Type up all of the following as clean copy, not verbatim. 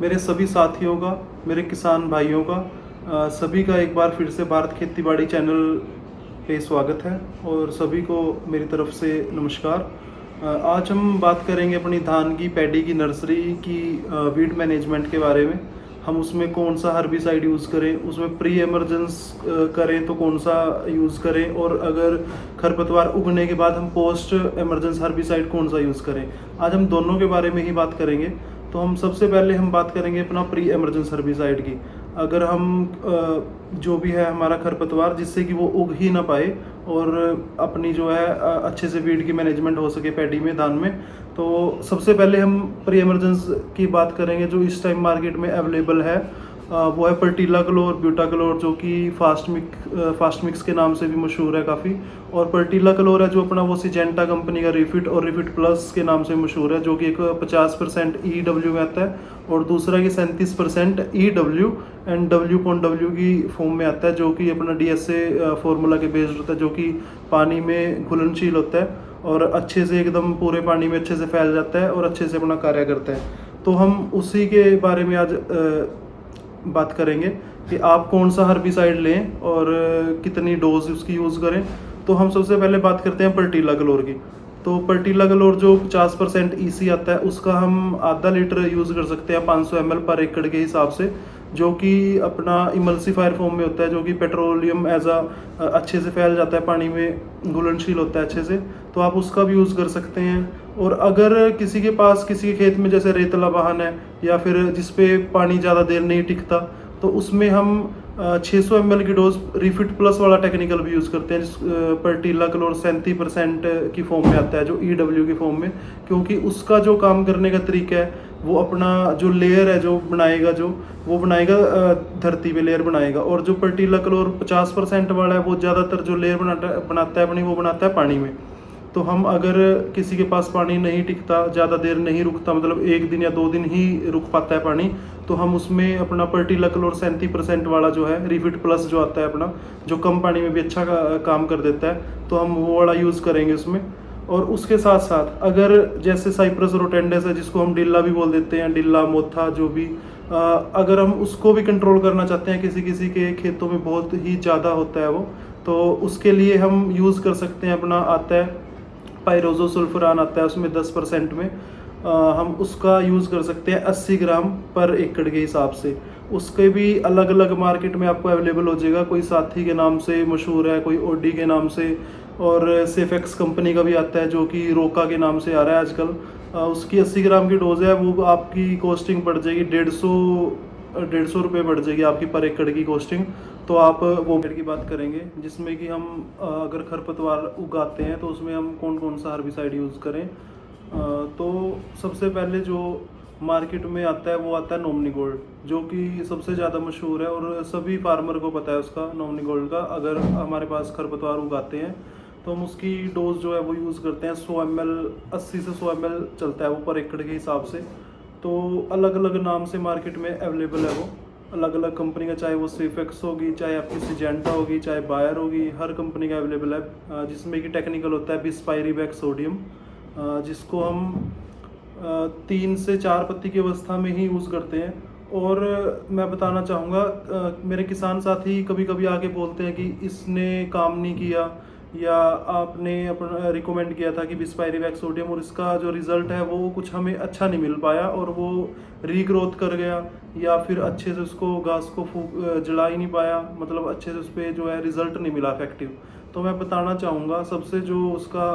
मेरे सभी साथियों का, मेरे किसान भाइयों का, सभी का एक बार फिर से भारत खेतीबाड़ी चैनल पे स्वागत है और सभी को मेरी तरफ से नमस्कार। आज हम बात करेंगे अपनी धान की पैडी की नर्सरी की वीड मैनेजमेंट के बारे में। हम उसमें कौन सा हर्बिसाइड यूज़ करें, उसमें प्री एमरजेंस करें तो कौन सा यूज़ करें, और अगर खरपतवार उगने के बाद हम पोस्ट एमरजेंस हर्बिसाइड कौन सा यूज़ करें। आज हम दोनों के बारे में ही बात करेंगे। तो हम सबसे पहले हम बात करेंगे अपना प्री एमरजेंस हर्बिसाइड की। अगर हम जो भी है हमारा खरपतवार, जिससे कि वो उग ही ना पाए और अपनी जो है अच्छे से वीड की मैनेजमेंट हो सके पैडी में, धान में, तो सबसे पहले हम प्री एमरजेंस की बात करेंगे। जो इस टाइम मार्केट में अवेलेबल है वो है पर्टिला क्लोर, ब्यूटा क्लोर, जो कि फास्ट मिक्स के नाम से भी मशहूर है काफ़ी। और पर्टिला क्लोर है जो अपना वो सिजेंटा कंपनी का रिफिट और रिफिट प्लस के नाम से मशहूर है, जो कि एक 50% EW में आता है, और दूसरा कि 37% EW एंड W.W की फॉर्म में आता है, जो कि अपना DSA फार्मूला के बेस्ड होता है, जो कि पानी में घुलनशील होता है और अच्छे से एकदम पूरे पानी में अच्छे से फैल जाता है और अच्छे से अपना कार्य करता है। तो हम उसी के बारे में आज बात करेंगे कि आप कौन सा हर्बिसाइड लें और कितनी डोज उसकी यूज़ करें। तो हम सबसे पहले बात करते हैं पर्टिला क्लोर की। तो पर्टिला क्लोर जो 50% EC आता है, उसका हम आधा लीटर यूज़ कर सकते हैं 500 ml पर एकड़ के हिसाब से, जो कि अपना इमल्सिफायर फॉर्म में होता है, जो कि पेट्रोलियम अच्छे से फैल जाता है पानी में, घुलनशील होता है अच्छे से, तो आप उसका भी यूज़ कर सकते हैं। और अगर किसी के पास, किसी के खेत में जैसे रेतला वाहन है या फिर जिस पे पानी ज़्यादा देर नहीं टिकता, तो उसमें हम 600 ml की डोज रिफिट प्लस वाला टेक्निकल भी यूज़ करते हैं, पर्टिला क्लोर 37% की फॉर्म में आता है, जो EW की फॉर्म में, क्योंकि उसका जो काम करने का तरीका है वो अपना जो लेयर है जो बनाएगा, वो बनाएगा धरती पे लेयर बनाएगा। और जो पर्टिला क्लोर 50% वाला है वो ज़्यादातर जो लेयर बनाता है अपनी, वो बनाता है पानी में। तो हम अगर किसी के पास पानी नहीं टिकता, ज़्यादा देर नहीं रुकता, मतलब 1 दिन या 2 दिन ही रुक पाता है पानी, तो हम उसमें अपना पर्टिला क्लोर 37% वाला जो है रिफिट प्लस जो आता है अपना, जो कम पानी में भी अच्छा काम कर देता है, तो हम वो वाला यूज़ करेंगे उसमें। और उसके साथ साथ अगर जैसे साइप्रस रोटेंडस है, जिसको हम डिल्ला भी बोल देते हैं, डिल्ला मोथा जो भी, अगर हम उसको भी कंट्रोल करना चाहते हैं, किसी किसी के खेतों में बहुत ही ज़्यादा होता है वो, तो उसके लिए हम यूज़ कर सकते हैं, अपना आता है पायरोजोसल्फरान आता है उसमें 10% में, हम उसका यूज़ कर सकते हैं 80 ग्राम पर एकड़ के हिसाब से। उसके भी अलग अलग मार्केट में आपको अवेलेबल हो जाएगा, कोई साथी के नाम से मशहूर है, कोई ओडी के नाम से, और सेफेक्स कंपनी का भी आता है जो कि रोका के नाम से आ रहा है आजकल। उसकी 80 ग्राम की डोज है, वो आपकी कॉस्टिंग पड़ जाएगी 150 रुपये पड़ जाएगी आपकी पर एकड़ की कॉस्टिंग। तो आप वो पेड़ की बात करेंगे, जिसमें कि हम अगर खरपतवार उगाते हैं तो उसमें हम कौन कौन सा हर्बिसाइड यूज़ करें। तो सबसे पहले जो मार्केट में आता है वो आता है नॉमिनी गोल्ड, जो कि सबसे ज़्यादा मशहूर है और सभी फार्मर को पता है उसका, नॉमिनी गोल्ड का। अगर हमारे पास खरपतवार उगाते हैं तो हम उसकी डोज जो है वो यूज़ करते हैं 100 ml, 80 से 100 ml चलता है वो पर एकड़ के हिसाब से। तो अलग अलग नाम से मार्केट में अवेलेबल है वो, अलग अलग कंपनी का, चाहे वो सेफेक्स होगी, चाहे आपकी सिजेंटा होगी, चाहे बायर होगी, हर कंपनी का अवेलेबल है। जिसमें कि टेक्निकल होता है बिस्पायरिवेक सोडियम, जिसको हम 3 से 4 पत्ती की अवस्था में ही यूज़ करते हैं। और मैं बताना चाहूँगा, मेरे किसान साथी कभी कभी आके बोलते हैं कि इसने काम नहीं किया, या आपने अपना रिकमेंड किया था कि बिस्पायरिवेक सोडियम, और इसका जो रिज़ल्ट है वो कुछ हमें अच्छा नहीं मिल पाया, और वो रीग्रोथ कर गया, या फिर अच्छे से उसको घास को जला ही नहीं पाया, मतलब अच्छे से उस पर जो है रिज़ल्ट नहीं मिला इफेक्टिव। तो मैं बताना चाहूँगा, सबसे जो उसका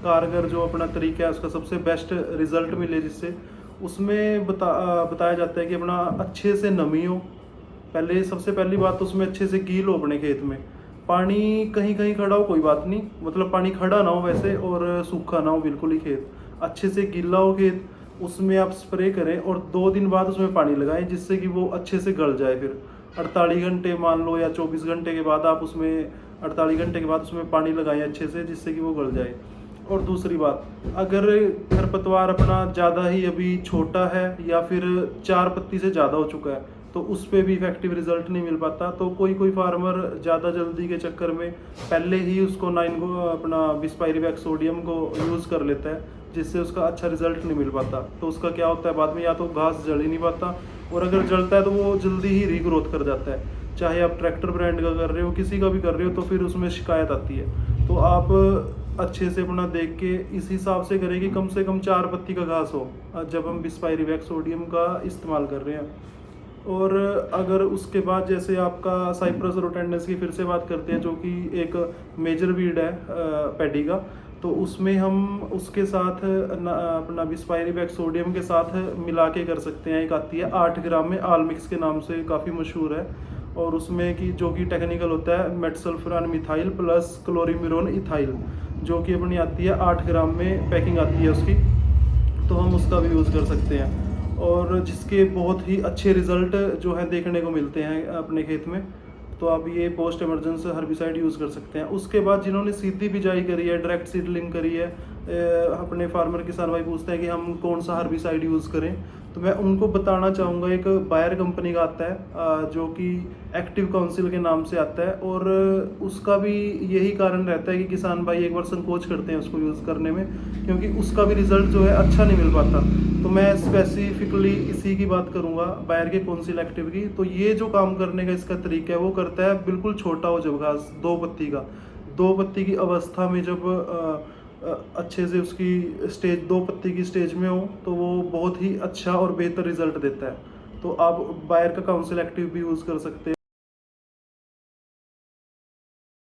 कारगर जो अपना तरीका है, उसका सबसे बेस्ट रिज़ल्ट मिले जिससे, उसमें बताया जाता है कि अपना अच्छे से नमी हो। पहले सबसे पहली बात तो उसमें अच्छे से गील हो अपने खेत में, पानी कहीं कहीं खड़ा हो कोई बात नहीं, मतलब पानी खड़ा ना हो वैसे, और सूखा ना हो बिल्कुल ही खेत, अच्छे से गीला हो खेत, उसमें आप स्प्रे करें और 2 दिन बाद उसमें पानी लगाएं, जिससे कि वो अच्छे से गल जाए। फिर 48 घंटे मान लो या 24 घंटे के बाद आप उसमें 48 घंटे के बाद उसमें पानी लगाएं अच्छे से, जिससे कि वो गल जाए। और दूसरी बात, अगर खरपतवार अपना ज़्यादा ही अभी छोटा है या फिर 4 पत्ती से ज़्यादा हो चुका है, तो उस पर भी इफेक्टिव रिजल्ट नहीं मिल पाता। तो कोई कोई फार्मर ज़्यादा जल्दी के चक्कर में पहले ही उसको 9 को अपना बिस्पायरिवेक सोडियम को यूज़ कर लेता है, जिससे उसका अच्छा रिजल्ट नहीं मिल पाता। तो उसका क्या होता है बाद में, या तो घास जल ही नहीं पाता, और अगर जलता है तो वो जल्दी ही रीग्रोथ कर जाता है। चाहे आप ट्रैक्टर ब्रांड का कर रहे हो, किसी का भी कर रहे हो, तो फिर उसमें शिकायत आती है। तो आप अच्छे से अपना देख के इस हिसाब से करें कि कम से कम 4 पत्ती का घास हो जब हम बिस्पायरिवैक्स सोडियम का इस्तेमाल कर रहे हैं। और अगर उसके बाद जैसे आपका साइप्रस रोटेंडस की फिर से बात करते हैं, जो कि एक मेजर वीड है पैडी का, तो उसमें हम उसके साथ अपना बिस्पायरिवैक्स सोडियम के साथ मिला के कर सकते हैं। एक आती है 8 ग्राम में, आल मिक्स के नाम से काफ़ी मशहूर है, और उसमें कि जो कि टेक्निकल होता है मेटसल्फरान मिथाइल प्लस क्लोरीमिरोन इथाइल, जो कि अपनी आती है 8 ग्राम में पैकिंग आती है उसकी, तो हम उसका भी यूज़ कर सकते हैं। और जिसके बहुत ही अच्छे रिज़ल्ट जो है देखने को मिलते हैं अपने खेत में। तो आप ये पोस्ट इमरजेंस हर्बिसाइड यूज़ कर सकते हैं। उसके बाद जिन्होंने सीधी बिजाई करी है, डायरेक्ट सीडलिंग करी है, अपने फार्मर किसान भाई पूछते हैं कि हम कौन सा हर्बिसाइड यूज़ करें, तो मैं उनको बताना चाहूँगा एक बायर कंपनी का आता है जो कि एक्टिव काउंसिल के नाम से आता है, और उसका भी यही कारण रहता है कि किसान भाई एक बार संकोच करते हैं उसको यूज़ करने में, क्योंकि उसका भी रिज़ल्ट जो है अच्छा नहीं मिल पाता। तो मैं स्पेसिफिकली इसी की बात करूंगा, बायर के काउंसिल एक्टिव की। तो ये जो काम करने का इसका तरीका है, वो करता है बिल्कुल छोटा हो जब घास 2 पत्ती का, 2 पत्ती की अवस्था में जब अच्छे से उसकी स्टेज 2 पत्ती की स्टेज में हो, तो वो बहुत ही अच्छा और बेहतर रिजल्ट देता है। तो आप बायर का काउंसिल एक्टिव भी यूज़ कर सकते हैं।